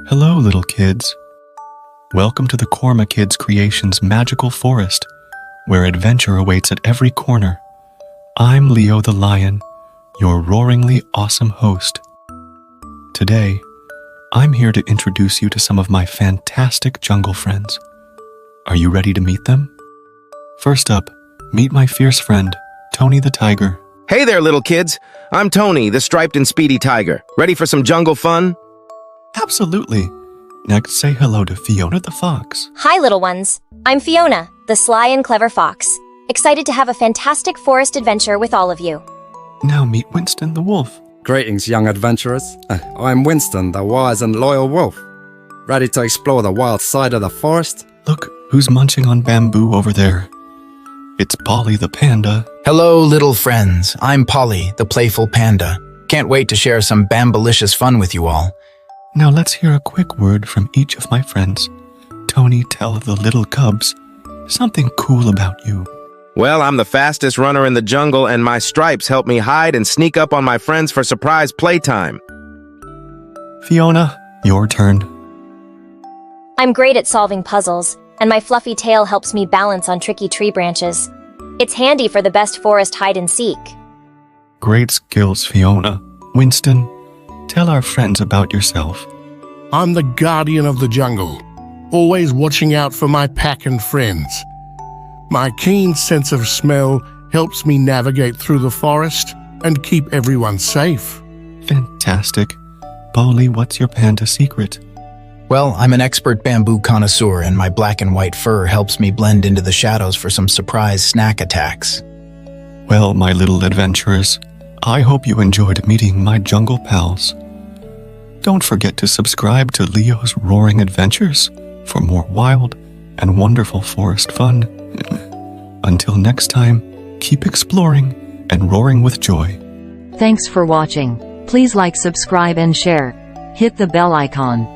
Hello, little kids. Welcome to the Chroma Kids Creations magical forest, where adventure awaits at every corner. I'm Leo the Lion, your roaringly awesome host. Today, I'm here to introduce you to some of my fantastic jungle friends. Are you ready to meet them? First up, meet my fierce friend, Tony the Tiger. Hey there, little kids. I'm Tony, the striped and speedy tiger. Ready for some jungle fun? Absolutely. Next, say hello to Fiona the Fox. Hi, little ones. I'm Fiona, the sly and clever fox. Excited to have a fantastic forest adventure with all of you. Now meet Winston the Wolf. Greetings, young adventurers. I'm Winston, the wise and loyal wolf. Ready to explore the wild side of the forest? Look who's munching on bamboo over there. It's Polly the panda. Hello, little friends. I'm Polly, the playful panda. Can't wait to share some bambalicious fun with you all. Now let's hear a quick word from each of my friends. Tony, tell the little cubs something cool about you. Well, I'm the fastest runner in the jungle, and my stripes help me hide and sneak up on my friends for surprise playtime. Fiona, your turn. I'm great at solving puzzles, and my fluffy tail helps me balance on tricky tree branches. It's handy for the best forest hide and seek. Great skills, Fiona. Winston, tell our friends about yourself. I'm the guardian of the jungle, always watching out for my pack and friends. My keen sense of smell helps me navigate through the forest and keep everyone safe. Fantastic. Polly, what's your panda secret? Well, I'm an expert bamboo connoisseur, and my black and white fur helps me blend into the shadows for some surprise snack attacks. Well, my little adventurers, I hope you enjoyed meeting my jungle pals. Don't forget to subscribe to Leo's Roaring Adventures for more wild and wonderful forest fun. Until next time, keep exploring and roaring with joy. Thanks for watching. Please like, subscribe and share. Hit the bell icon.